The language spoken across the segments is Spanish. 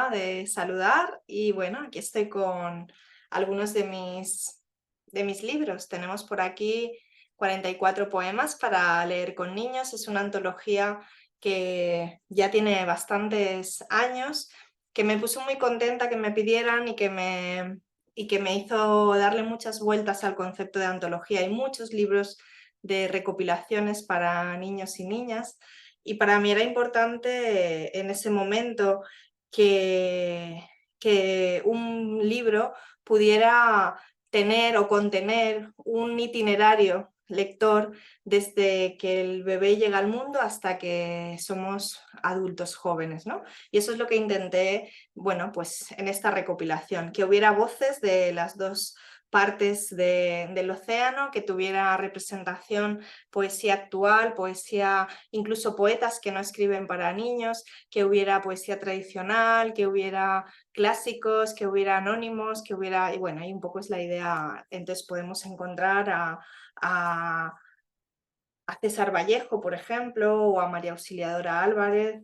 encantada de saludar y bueno, aquí estoy con algunos de mis libros. Tenemos por aquí 44 poemas para leer con niños. Es una antología que ya tiene bastantes años, que me puso muy contenta que me pidieran y que me hizo darle muchas vueltas al concepto de antología. Hay muchos libros de recopilaciones para niños y niñas. Y para mí era importante en ese momento que, que un libro pudiera tener o contener un itinerario lector desde que el bebé llega al mundo hasta que somos adultos jóvenes, ¿no? Y eso es lo que intenté, bueno, pues en esta recopilación, que hubiera voces de las dos partes del océano, que tuviera representación, poesía actual, poesía, incluso poetas que no escriben para niños, que hubiera poesía tradicional, que hubiera clásicos, que hubiera anónimos, que hubiera, y bueno, ahí un poco es la idea. Entonces podemos encontrar a, a César Vallejo, por ejemplo, o a María Auxiliadora Álvarez,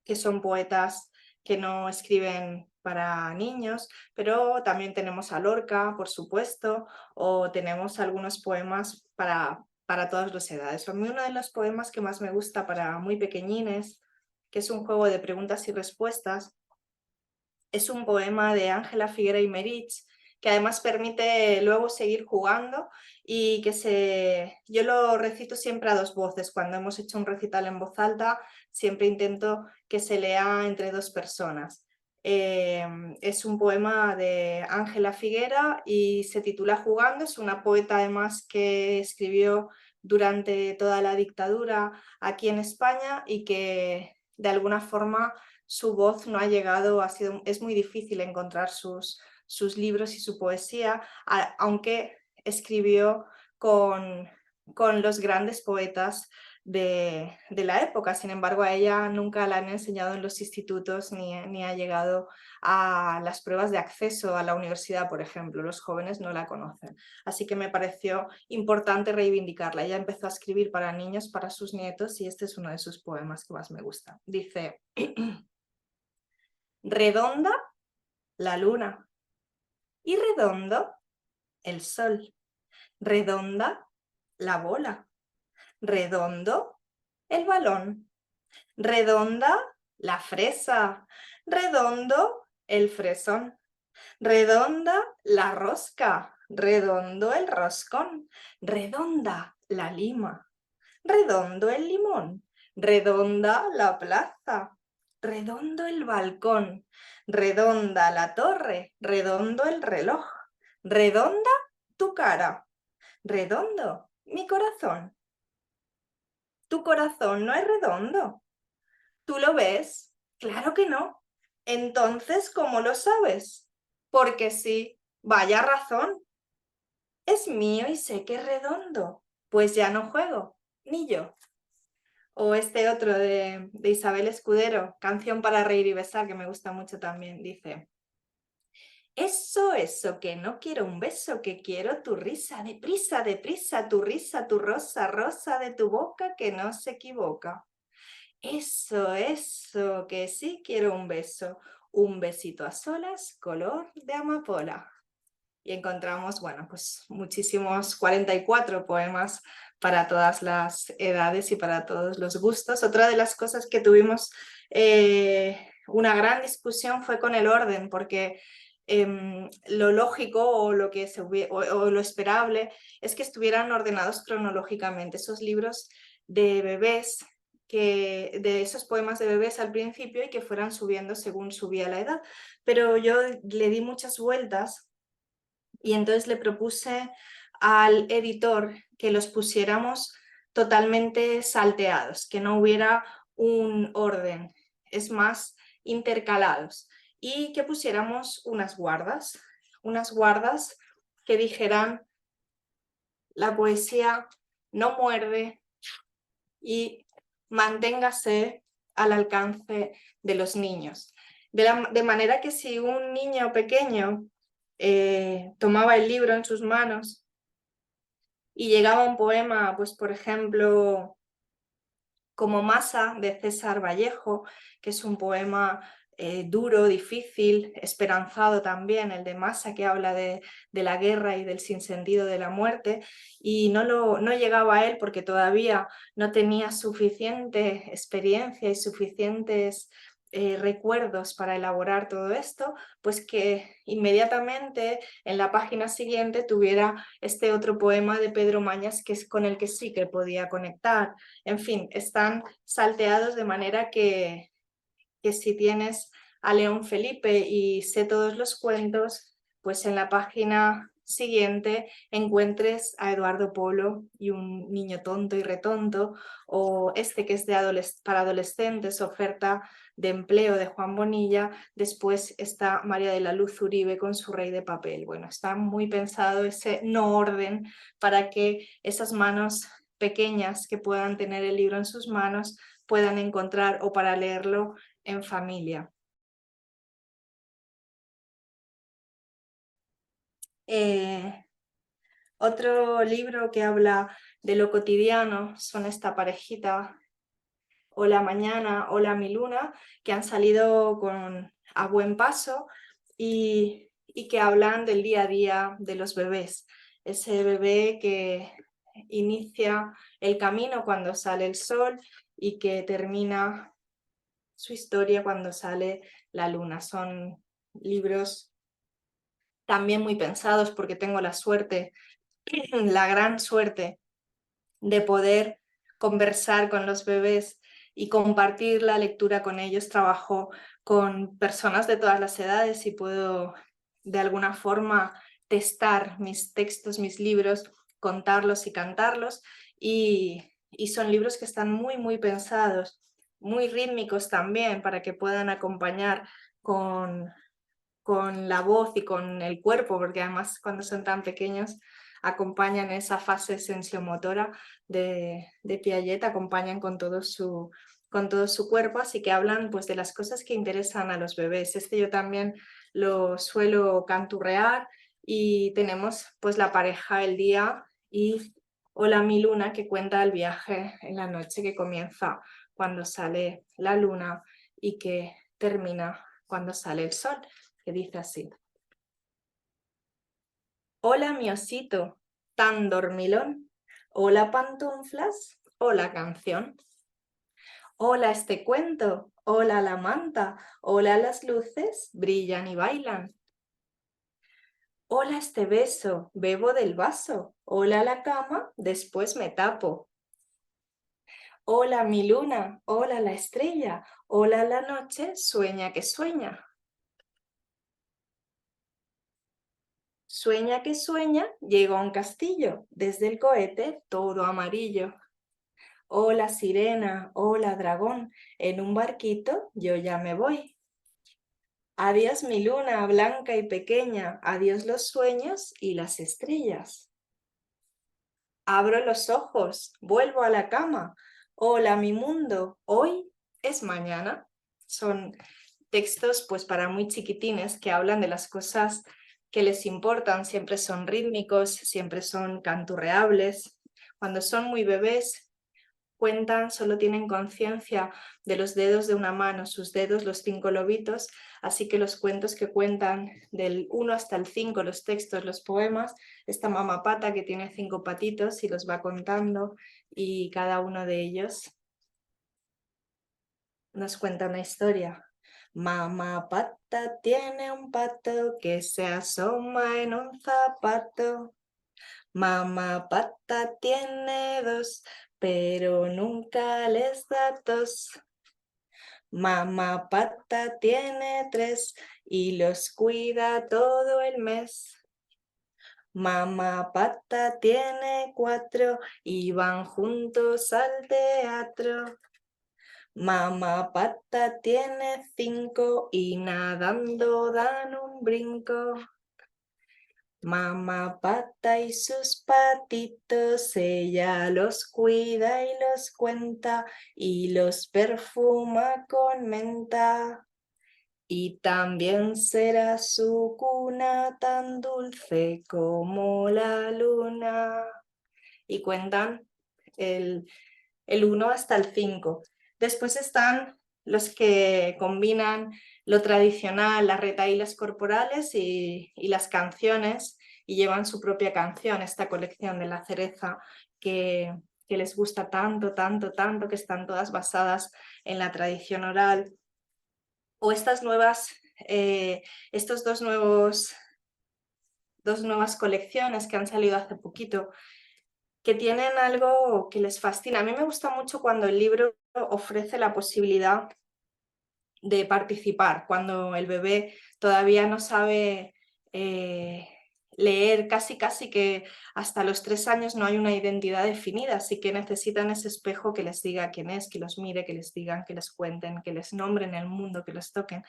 que son poetas que no escriben para niños, pero también tenemos a Lorca, por supuesto, o tenemos algunos poemas para todas las edades. A mí uno de los poemas que más me gusta para muy pequeñines, que es un juego de preguntas y respuestas, es un poema de Ángela Figuera y Merich, que además permite luego seguir jugando y yo lo recito siempre a dos voces. Cuando hemos hecho un recital en voz alta, siempre intento que se lea entre dos personas. Es un poema de Ángela Figuera y se titula Jugando. Es una poeta además que escribió durante toda la dictadura aquí en España y que de alguna forma su voz no ha llegado, es muy difícil encontrar sus libros y su poesía, aunque escribió con, con los grandes poetas de la época. Sin embargo, a ella nunca la han enseñado en los institutos ni ha llegado a las pruebas de acceso a la universidad, por ejemplo. Los jóvenes no la conocen. Así que me pareció importante reivindicarla. Ella empezó a escribir para niños, para sus nietos, y este es uno de sus poemas que más me gusta. Dice: redonda la luna y redondo el sol, redonda la bola, redondo el balón, redonda la fresa, redondo el fresón, redonda la rosca, redondo el roscón, redonda la lima, redondo el limón, redonda la plaza, redondo el balcón, redonda la torre, redondo el reloj, redonda tu cara, redondo mi corazón. Tu corazón no es redondo. ¿Tú lo ves? Claro que no. Entonces, ¿cómo lo sabes? Porque sí, vaya razón. Es mío y sé que es redondo. Pues ya no juego, ni yo. O este otro de Isabel Escudero, Canción para reír y besar, que me gusta mucho también, dice: eso, que no quiero un beso, que quiero tu risa, deprisa, deprisa, tu risa, tu rosa, rosa de tu boca que no se equivoca. Eso, que sí quiero un besito a solas, color de amapola. Y encontramos, bueno, pues muchísimos 44 poemas para todas las edades y para todos los gustos. Otra de las cosas que tuvimos una gran discusión fue con el orden, porque lo lógico o o lo esperable es que estuvieran ordenados cronológicamente. Esos libros de bebés, de esos poemas de bebés al principio, y que fueran subiendo según subía la edad. Pero yo le di muchas vueltas y entonces le propuse al editor que los pusiéramos totalmente salteados, que no hubiera un orden, es más, intercalados, y que pusiéramos unas guardas que dijeran: la poesía no muerde y manténgase al alcance de los niños. De manera que si un niño pequeño tomaba el libro en sus manos y llegaba un poema, pues por ejemplo, como Masa, de César Vallejo, que es un poema duro, difícil, esperanzado también, el de Masa, que habla de la guerra y del sinsentido de la muerte, y no llegaba a él porque todavía no tenía suficiente experiencia y suficientes recuerdos para elaborar todo esto, pues que inmediatamente en la página siguiente tuviera este otro poema de Pedro Mañas, que es con el que sí que podía conectar. En fin, están salteados de manera que si tienes a León Felipe y sé todos los cuentos, pues en la página siguiente encuentres a Eduardo Polo y un niño tonto y retonto, o este que es para adolescentes, oferta de empleo de Juan Bonilla. Después está María de la Luz Uribe con su Rey de Papel. Bueno, está muy pensado ese no orden para que esas manos pequeñas que puedan tener el libro en sus manos puedan encontrar, o para leerlo en familia. Otro libro que habla de lo cotidiano son esta parejita, Hola Mañana, Hola Mi Luna, que han salido a buen paso y que hablan del día a día de los bebés. Ese bebé que inicia el camino cuando sale el sol y que termina su historia cuando sale la luna. Son libros también muy pensados porque tengo la suerte, la gran suerte de poder conversar con los bebés y compartir la lectura con ellos. Trabajo con personas de todas las edades y puedo de alguna forma testar mis textos, mis libros, contarlos y cantarlos, y son libros que están muy pensados, muy rítmicos también, para que puedan acompañar con la voz y con el cuerpo, porque además cuando son tan pequeños acompañan esa fase sensiomotora de Piaget, acompañan con todo su cuerpo, así que hablan pues de las cosas que interesan a los bebés. Este yo también lo suelo canturrear, y tenemos pues la pareja el día y Hola Mi Luna, que cuenta el viaje en la noche, que comienza cuando sale la luna y que termina cuando sale el sol, que dice así. Hola mi osito, tan dormilón. Hola pantuflas, hola canción. Hola este cuento, hola la manta, hola las luces, brillan y bailan. Hola este beso, bebo del vaso. Hola la cama, después me tapo. Hola mi luna, hola la estrella, hola la noche, sueña que sueña. Sueña que sueña, llegó a un castillo, desde el cohete todo amarillo. Hola sirena, hola dragón, en un barquito yo ya me voy. Adiós mi luna blanca y pequeña, adiós los sueños y las estrellas. Abro los ojos, vuelvo a la cama. Hola mi mundo, hoy es mañana. Son textos pues para muy chiquitines que hablan de las cosas que les importan. Siempre son rítmicos, siempre son canturreables. Cuando son muy bebés cuentan, solo tienen conciencia de los dedos de una mano, sus dedos, los 5 lobitos, así que los cuentos que cuentan del 1 hasta el 5, los textos, los poemas, esta mamá pata que tiene 5 patitos y los va contando, y cada uno de ellos nos cuenta una historia. Mamá pata tiene un pato que se asoma en un zapato. Mamá pata tiene dos, pero nunca les da tos. Mamá pata tiene tres y los cuida todo el mes. Mamá pata tiene cuatro y van juntos al teatro. Mamá pata tiene cinco y nadando dan un brinco. Mamá pata y sus patitos, ella los cuida y los cuenta y los perfuma con menta. Y también será su cuna tan dulce como la luna. Y cuentan el 1 hasta el 5. Después están los que combinan lo tradicional, las retahílas corporales y las canciones, y llevan su propia canción, esta colección de La Cereza que les gusta tanto, tanto, tanto, que están todas basadas en la tradición oral. O estas estos dos nuevas colecciones que han salido hace poquito, que tienen algo que les fascina. A mí me gusta mucho cuando el libro ofrece la posibilidad de participar, cuando el bebé todavía no sabe leer, casi que hasta los 3 años no hay una identidad definida, así que necesitan ese espejo que les diga quién es, que los mire, que les digan, que les cuenten, que les nombren el mundo, que les toquen.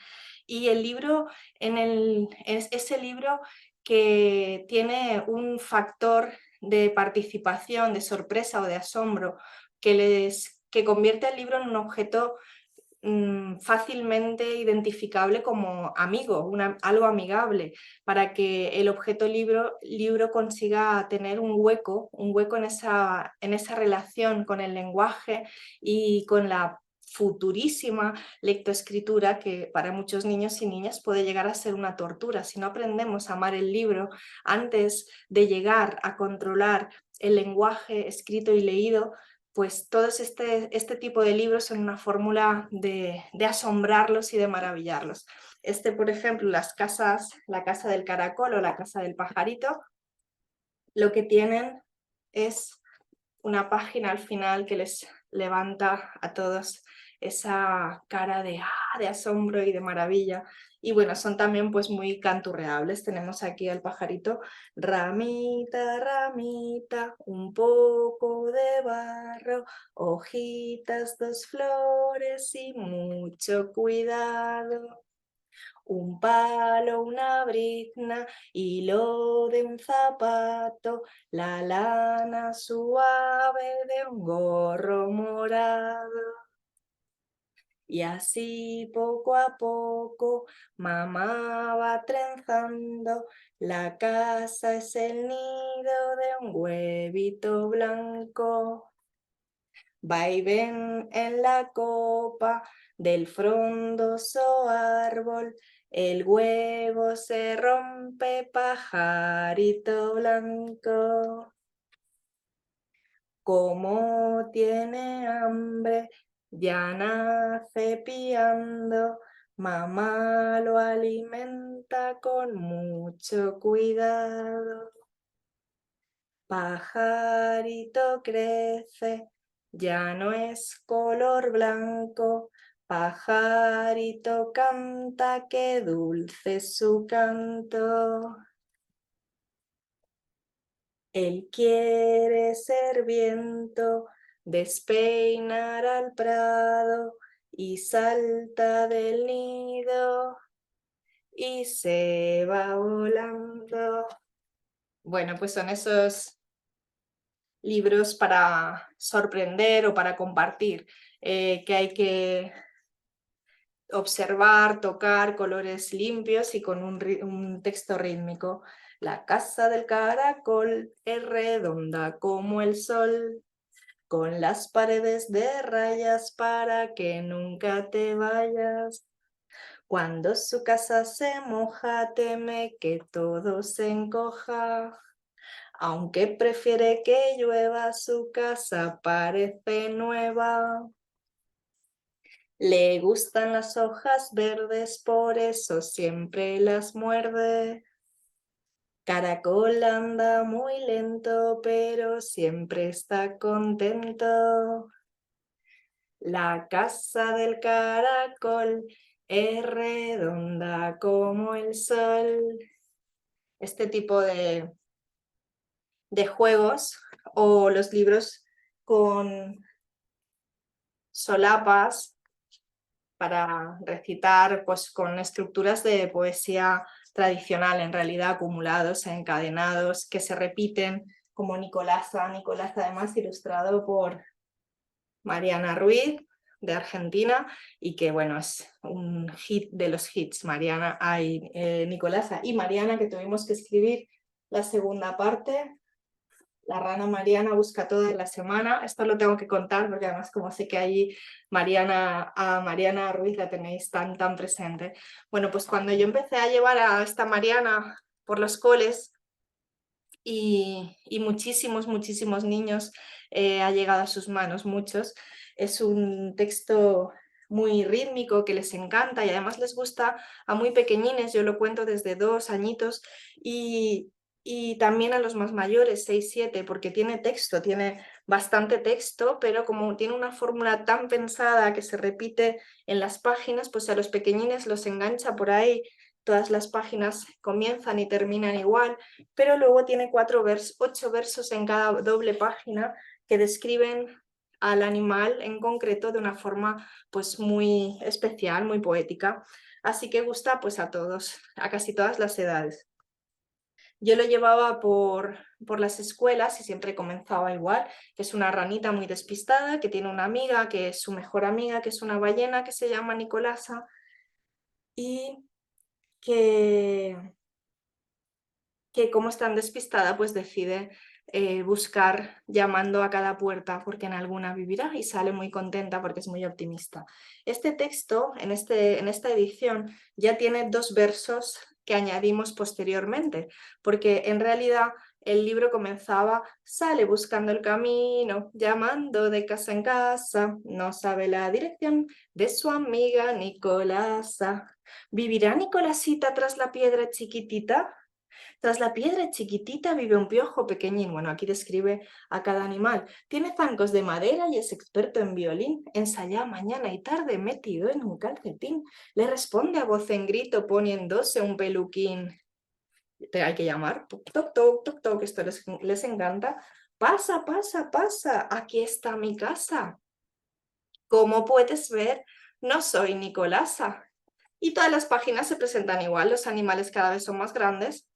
Y el libro, es ese libro que tiene un factor de participación, de sorpresa o de asombro, que convierte el libro en un objeto fácilmente identificable como amigo, algo amigable, para que el objeto libro consiga tener un hueco en esa relación con el lenguaje y con la futurísima lectoescritura, que para muchos niños y niñas puede llegar a ser una tortura. Si no aprendemos a amar el libro antes de llegar a controlar el lenguaje escrito y leído, pues todos este tipo de libros son una fórmula de asombrarlos y de maravillarlos. Por ejemplo, La casa del caracol o La casa del pajarito, lo que tienen es una página al final que les levanta a todos esa cara de asombro y de maravilla. Y bueno, son también pues muy canturreables. Tenemos aquí al pajarito: ramita, ramita, un poco de barro, hojitas, 2 flores y mucho cuidado. Un palo, una brizna, hilo de un zapato, la lana suave de un gorro morado. Y así poco a poco mamá va trenzando, la casa es el nido de un huevito blanco. Va y ven en la copa del frondoso árbol, el huevo se rompe, pajarito blanco. Como tiene hambre, ya nace piando, mamá lo alimenta con mucho cuidado. Pajarito crece, ya no es color blanco, pajarito canta, qué dulce su canto. Él quiere ser viento, despeinar al prado y salta del nido y se va volando. Bueno, pues son esos libros para sorprender o para compartir, que hay que observar, tocar, colores limpios y con un texto rítmico. La casa del caracol es redonda como el sol, con las paredes de rayas para que nunca te vayas. Cuando su casa se moja, teme que todo se encoja. Aunque prefiere que llueva, su casa parece nueva. Le gustan las hojas verdes, por eso siempre las muerde. Caracol anda muy lento, pero siempre está contento. La casa del caracol es redonda como el sol. Este tipo de juegos, o los libros con solapas para recitar, pues con estructuras de poesía tradicional, en realidad acumulados, encadenados, que se repiten, como Nicolasa. Nicolasa, además ilustrado por Mariana Ruiz, de Argentina, y que bueno, es un hit de los hits. Nicolasa y Mariana, que tuvimos que escribir la segunda parte La rana Mariana busca toda la semana. Esto lo tengo que contar porque además como sé que allí a Mariana Ruiz la tenéis tan presente. Bueno, pues cuando yo empecé a llevar a esta Mariana por los coles y muchísimos niños ha llegado a sus manos, muchos. Es un texto muy rítmico que les encanta y además les gusta a muy pequeñines, yo lo cuento desde 2 añitos y también a los más mayores, 6, 7, porque tiene texto, tiene bastante texto, pero como tiene una fórmula tan pensada que se repite en las páginas, pues a los pequeñines los engancha por ahí. Todas las páginas comienzan y terminan igual, pero luego tiene 8 versos en cada doble página que describen al animal en concreto de una forma pues muy especial, muy poética. Así que gusta pues a todos, a casi todas las edades. Yo lo llevaba por las escuelas y siempre comenzaba igual, que es una ranita muy despistada, que tiene una amiga, que es su mejor amiga, que es una ballena que se llama Nicolasa y que como es tan despistada, pues decide buscar llamando a cada puerta porque en alguna vivirá y sale muy contenta porque es muy optimista. Este texto, en esta edición, ya tiene 2 versos que añadimos posteriormente, porque en realidad el libro comenzaba, sale buscando el camino, llamando de casa en casa, no sabe la dirección de su amiga Nicolasa. ¿Vivirá Nicolasita tras la piedra chiquitita? Tras la piedra chiquitita vive un piojo pequeñín. Bueno, aquí describe a cada animal. Tiene zancos de madera y es experto en violín. Ensaya mañana y tarde metido en un calcetín. Le responde a voz en grito poniéndose un peluquín. Hay que llamar. Toc, toc, toc, toc, toc. Esto les encanta. Pasa, pasa, pasa. Aquí está mi casa. Como puedes ver, no soy Nicolasa. Y todas las páginas se presentan igual. Los animales cada vez son más grandes.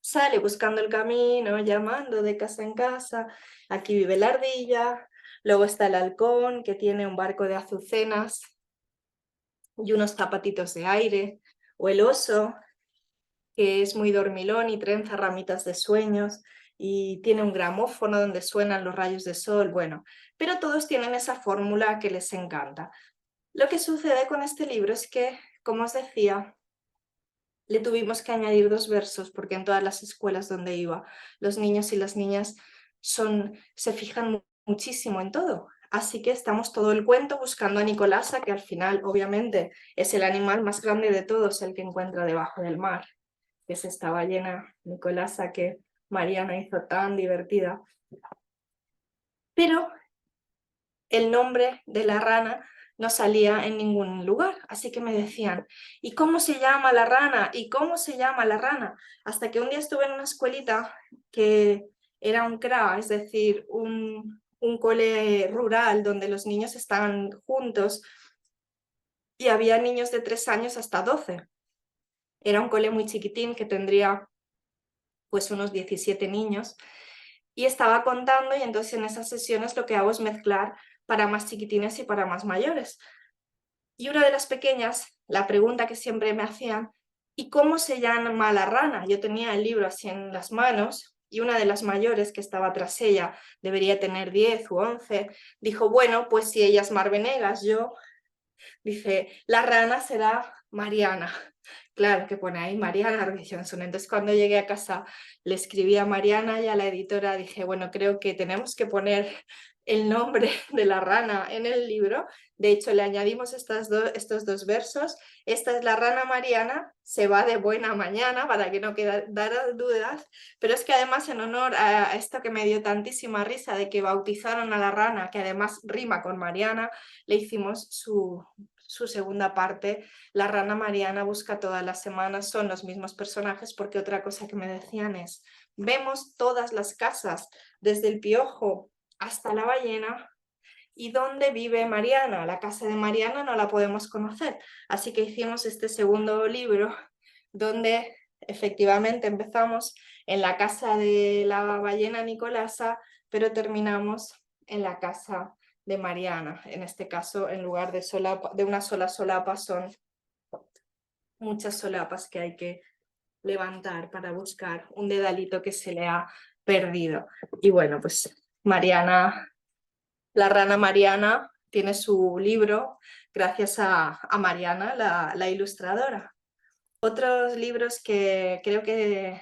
Sale buscando el camino, llamando de casa en casa. Aquí vive la ardilla. Luego está el halcón, que tiene un barco de azucenas y unos zapatitos de aire. O el oso, que es muy dormilón y trenza ramitas de sueños y tiene un gramófono donde suenan los rayos de sol. Bueno, pero todos tienen esa fórmula que les encanta. Lo que sucede con este libro es que, como os decía, le tuvimos que añadir 2 versos porque en todas las escuelas donde iba los niños y las niñas se fijan muchísimo en todo. Así que estamos todo el cuento buscando a Nicolasa, que al final obviamente es el animal más grande de todos, el que encuentra debajo del mar, que es esta ballena Nicolasa que Mariana hizo tan divertida. Pero el nombre de la rana no salía en ningún lugar, así que me decían, ¿y cómo se llama la rana? ¿Y cómo se llama la rana? Hasta que un día estuve en una escuelita que era un CRA, es decir, un cole rural donde los niños estaban juntos y había niños de 3 años hasta 12. Era un cole muy chiquitín que tendría pues unos 17 niños y estaba contando y entonces en esas sesiones lo que hago es mezclar para más chiquitines y para más mayores. Y una de las pequeñas, la pregunta que siempre me hacían, ¿y cómo se llama la rana? Yo tenía el libro así en las manos y una de las mayores que estaba tras ella, debería tener 10 u 11, dijo, bueno, pues si ella es Mar Venegas, yo, dice, la rana será Mariana. Claro, que pone ahí Mariana Johnson. Entonces cuando llegué a casa le escribí a Mariana y a la editora, dije, bueno, creo que tenemos que poner el nombre de la rana en el libro. De hecho, le añadimos estos 2 versos. Esta es la rana Mariana, se va de buena mañana, para que no quedara dudas. Pero es que además en honor a esto que me dio tantísima risa de que bautizaron a la rana, que además rima con Mariana, le hicimos su segunda parte. La rana Mariana busca todas las semanas, son los mismos personajes, porque otra cosa que me decían es, vemos todas las casas, desde el piojo hasta la ballena, ¿y dónde vive Mariana? La casa de Mariana no la podemos conocer, así que hicimos este segundo libro, donde efectivamente empezamos en la casa de la ballena Nicolasa, pero terminamos en la casa de Mariana. En este caso, en lugar de una sola solapa, son muchas solapas que hay que levantar para buscar un dedalito que se le ha perdido. Y bueno, pues Mariana, la rana Mariana, tiene su libro gracias a Mariana, la ilustradora. Otros libros que creo que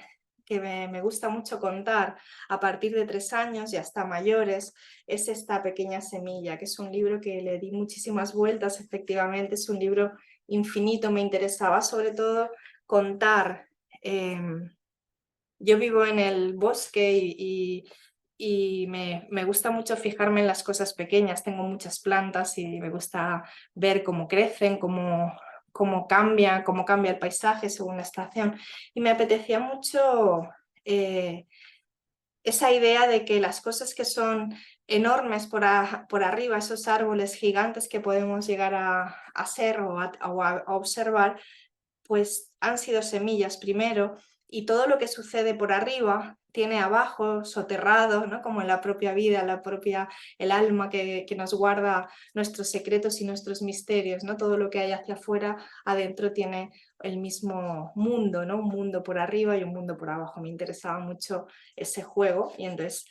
me gusta mucho contar a partir de 3 años y hasta mayores es Esta pequeña semilla, que es un libro que le di muchísimas vueltas, efectivamente, es un libro infinito, me interesaba sobre todo contar. Yo vivo en el bosque y me gusta mucho fijarme en las cosas pequeñas, tengo muchas plantas y me gusta ver cómo crecen, cómo cambia el paisaje según la estación. Y me apetecía mucho esa idea de que las cosas que son enormes por arriba, esos árboles gigantes que podemos llegar a ser o a observar, pues han sido semillas primero y todo lo que sucede por arriba tiene abajo, soterrado, ¿no? Como en la propia vida, el alma que nos guarda nuestros secretos y nuestros misterios, ¿no? Todo lo que hay hacia afuera, adentro tiene el mismo mundo, ¿no? Un mundo por arriba y un mundo por abajo. Me interesaba mucho ese juego y entonces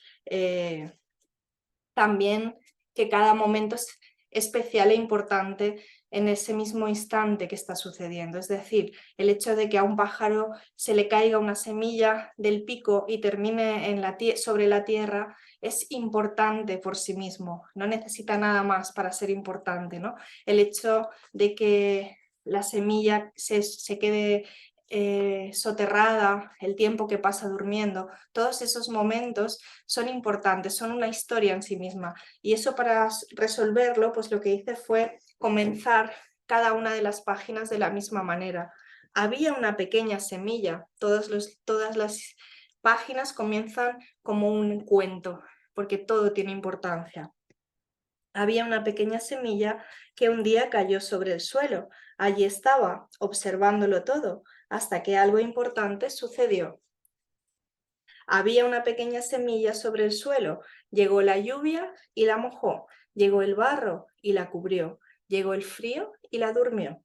también que cada momento es especial e importante en ese mismo instante que está sucediendo. Es decir, el hecho de que a un pájaro se le caiga una semilla del pico y termine sobre la tierra es importante por sí mismo, no necesita nada más para ser importante, ¿no? El hecho de que la semilla se quede soterrada, el tiempo que pasa durmiendo, todos esos momentos son importantes, son una historia en sí misma. Y eso, para resolverlo, pues lo que hice fue comenzar cada una de las páginas de la misma manera. Había una pequeña semilla, todas las páginas comienzan como un cuento, porque todo tiene importancia. Había una pequeña semilla que un día cayó sobre el suelo. Allí estaba, observándolo todo, hasta que algo importante sucedió. Había una pequeña semilla sobre el suelo. Llegó la lluvia y la mojó. Llegó el barro y la cubrió. Llegó el frío y la durmió.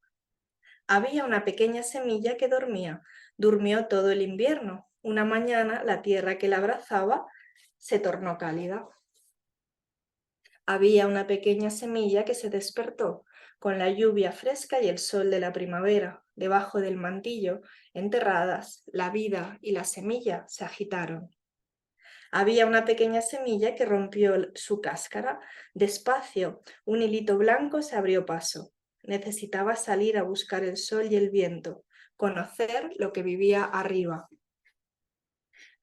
Había una pequeña semilla que dormía. Durmió todo el invierno. Una mañana la tierra que la abrazaba se tornó cálida. Había una pequeña semilla que se despertó con la lluvia fresca y el sol de la primavera. Debajo del mantillo, enterradas, la vida y la semilla se agitaron. Había una pequeña semilla que rompió su cáscara. Despacio, un hilito blanco se abrió paso. Necesitaba salir a buscar el sol y el viento, conocer lo que vivía arriba.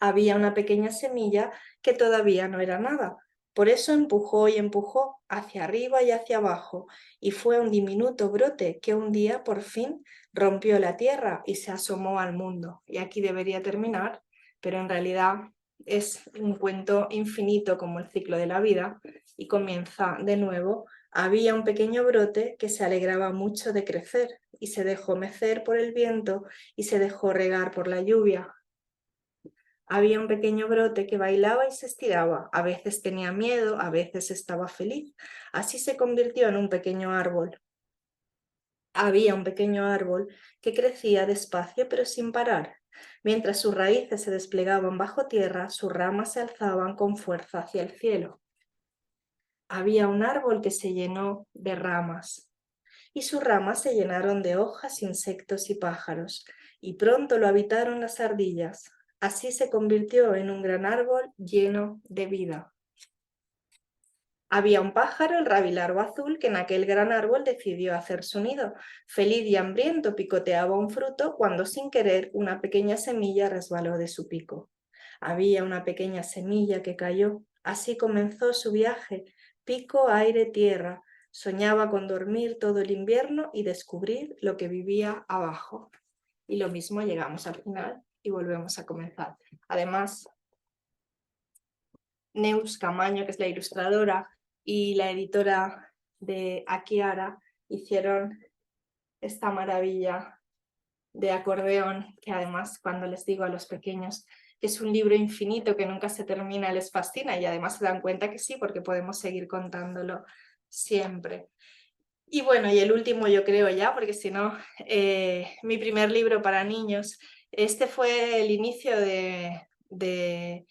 Había una pequeña semilla que todavía no era nada. Por eso empujó y empujó hacia arriba y hacia abajo, y fue un diminuto brote que un día por fin rompió la tierra y se asomó al mundo. Y aquí debería terminar, pero en realidad es un cuento infinito como el ciclo de la vida y comienza de nuevo. Había un pequeño brote que se alegraba mucho de crecer y se dejó mecer por el viento y se dejó regar por la lluvia. Había un pequeño brote que bailaba y se estiraba, a veces tenía miedo, a veces estaba feliz. Así se convirtió en un pequeño árbol. Había un pequeño árbol que crecía despacio pero sin parar. Mientras sus raíces se desplegaban bajo tierra, sus ramas se alzaban con fuerza hacia el cielo. Había un árbol que se llenó de ramas, y sus ramas se llenaron de hojas, insectos y pájaros, y pronto lo habitaron las ardillas. Así se convirtió en un gran árbol lleno de vida. Había un pájaro, el rabilargo azul, que en aquel gran árbol decidió hacer su nido. Feliz y hambriento picoteaba un fruto cuando sin querer una pequeña semilla resbaló de su pico. Había una pequeña semilla que cayó. Así comenzó su viaje. Pico, aire, tierra. Soñaba con dormir todo el invierno y descubrir lo que vivía abajo. Y lo mismo, llegamos al final y volvemos a comenzar. Además, Neus Camaño, que es la ilustradora, y la editora de Akiara hicieron esta maravilla de acordeón, que además, cuando les digo a los pequeños que es un libro infinito que nunca se termina, les fascina, y además se dan cuenta que sí, porque podemos seguir contándolo siempre. Y bueno, y el último yo creo ya, porque si no, mi primer libro para niños. Este fue el inicio de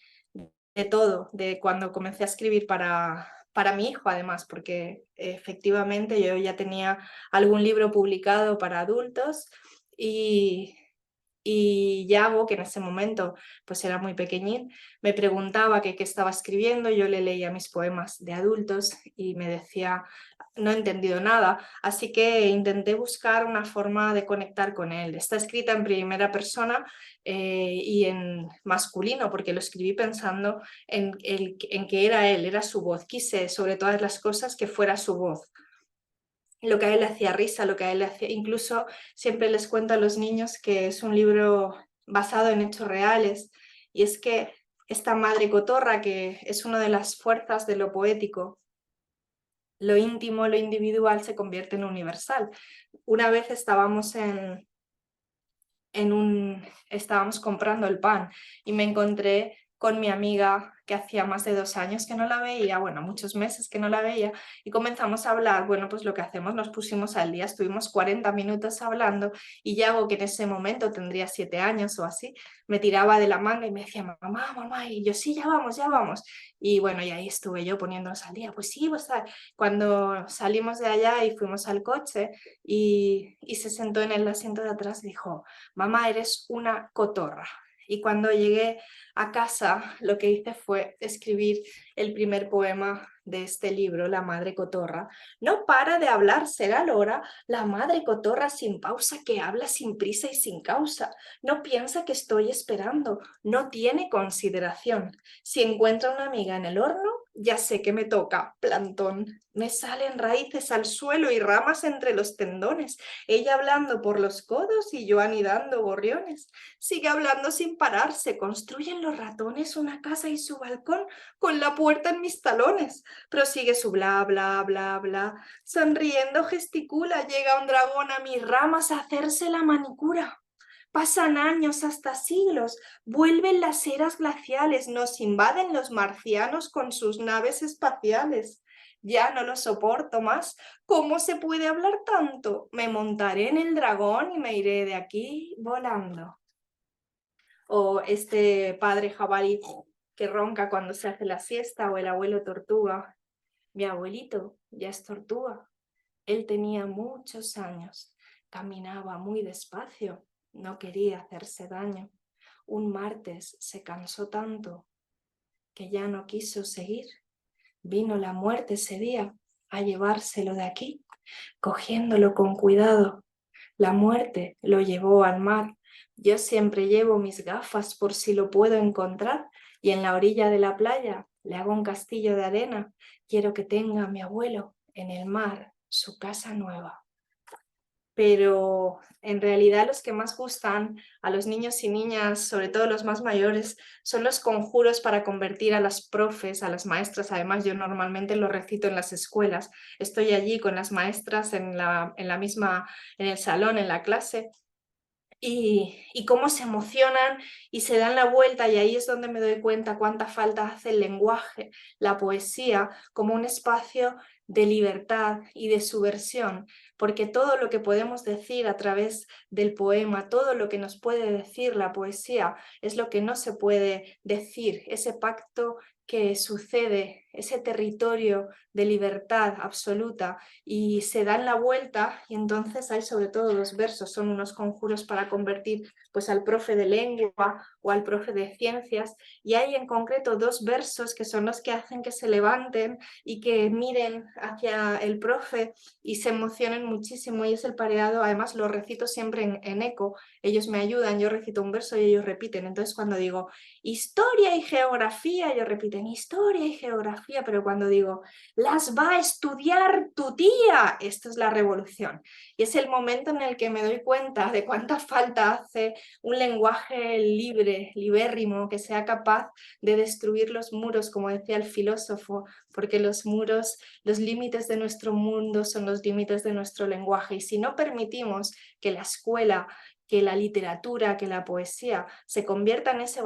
de todo, de cuando comencé a escribir para mi hijo además, porque efectivamente yo ya tenía algún libro publicado para adultos y, y Yago, que en ese momento pues era muy pequeñín, me preguntaba que qué estaba escribiendo, yo le leía mis poemas de adultos y me decía, no he entendido nada, así que intenté buscar una forma de conectar con él. Está escrita en primera persona y en masculino, porque lo escribí pensando en que era él, era su voz. Quise sobre todas las cosas que fuera su voz, lo que a él le hacía risa, lo que a él le hacía... Incluso siempre les cuento a los niños que es un libro basado en hechos reales, y es que esta madre cotorra, que es una de las fuerzas de lo poético, lo íntimo, lo individual se convierte en universal. Una vez estábamos comprando el pan y me encontré con mi amiga que hacía más de 2 años que no la veía, bueno, muchos meses que no la veía, y comenzamos a hablar. Bueno, pues lo que hacemos, nos pusimos al día, estuvimos 40 minutos hablando, y Yago, que en ese momento tendría 7 años o así, me tiraba de la manga y me decía, mamá, mamá, y yo, sí, ya vamos, ya vamos. Y bueno, y ahí estuve yo poniéndonos al día, pues sí, pues cuando salimos de allá y fuimos al coche y se sentó en el asiento de atrás, dijo, mamá, eres una cotorra. Y cuando llegué a casa, lo que hice fue escribir el primer poema de este libro, La madre cotorra. No para de hablar, será Lora, la madre cotorra sin pausa que habla sin prisa y sin causa. No piensa que estoy esperando, no tiene consideración. Si encuentra una amiga en el horno, ya sé que me toca, plantón. Me salen raíces al suelo y ramas entre los tendones. Ella hablando por los codos y yo anidando gorriones. Sigue hablando sin pararse. Construyen los ratones una casa y su balcón con la puerta en mis talones. Prosigue su bla, bla, bla, bla. Sonriendo gesticula. Llega un dragón a mis ramas a hacerse la manicura. Pasan años, hasta siglos, vuelven las eras glaciales, nos invaden los marcianos con sus naves espaciales. Ya no lo soporto más. ¿Cómo se puede hablar tanto? Me montaré en el dragón y me iré de aquí volando. O este padre jabalí que ronca cuando se hace la siesta, o el abuelo tortuga. Mi abuelito ya es tortuga. Él tenía muchos años, caminaba muy despacio, no quería hacerse daño. Un martes se cansó tanto que ya no quiso seguir. Vino la muerte ese día a llevárselo de aquí, cogiéndolo con cuidado. La muerte lo llevó al mar. Yo siempre llevo mis gafas por si lo puedo encontrar, y en la orilla de la playa le hago un castillo de arena. Quiero que tenga mi abuelo en el mar su casa nueva. Pero en realidad los que más gustan a los niños y niñas, sobre todo los más mayores, son los conjuros para convertir a las profes, a las maestras. Además, yo normalmente lo recito en las escuelas. Estoy allí con las maestras en el salón, en la clase, y cómo se emocionan y se dan la vuelta, y ahí es donde me doy cuenta cuánta falta hace el lenguaje, la poesía, como un espacio de libertad y de subversión, porque todo lo que podemos decir a través del poema, todo lo que nos puede decir la poesía, es lo que no se puede decir, ese pacto que sucede, ese territorio de libertad absoluta, y se dan la vuelta, y entonces hay sobre todo 2 versos, son unos conjuros para convertir pues al profe de lengua o al profe de ciencias, y hay en concreto 2 versos que son los que hacen que se levanten y que miren hacia el profe y se emocionen muchísimo, y es el pareado. Además lo recito siempre en eco, ellos me ayudan, yo recito un verso y ellos repiten. Entonces cuando digo historia y geografía, ellos repiten historia y geografía, pero cuando digo las va a estudiar tu tía, esto es la revolución. Y es el momento en el que me doy cuenta de cuánta falta hace un lenguaje libre, libérrimo, que sea capaz de destruir los muros, como decía el filósofo, porque los muros, los límites de nuestro mundo son los límites de nuestro lenguaje, y si no permitimos que la escuela, que la literatura, que la poesía se convierta en ese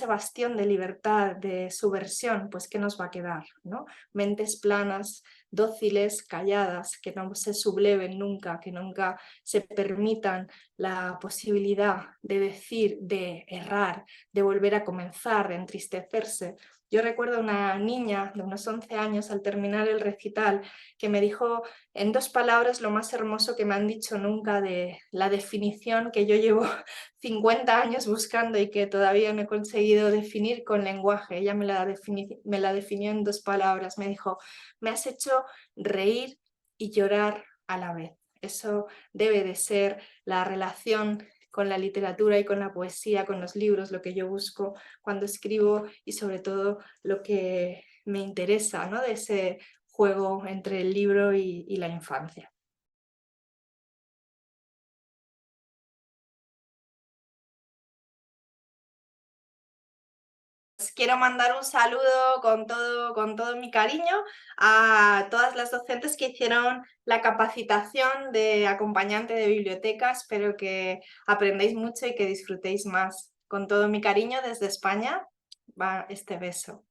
bastión de libertad, de subversión, pues ¿qué nos va a quedar, ¿no? Mentes planas dóciles, calladas, que no se subleven nunca, que nunca se permitan la posibilidad de decir, de errar, de volver a comenzar, de entristecerse. Yo recuerdo una niña de unos 11 años al terminar el recital que me dijo en 2 palabras lo más hermoso que me han dicho nunca de la definición que yo llevo 50 años buscando y que todavía no he conseguido definir con lenguaje. Ella me la definió en 2 palabras. Me dijo, me has hecho reír y llorar a la vez. Eso debe de ser la relación con la literatura y con la poesía, con los libros, lo que yo busco cuando escribo y sobre todo lo que me interesa, ¿no? De ese juego entre el libro y la infancia. Quiero mandar un saludo con todo mi cariño a todas las docentes que hicieron la capacitación de acompañante de biblioteca. Espero que aprendáis mucho y que disfrutéis más. Con todo mi cariño desde España va este beso.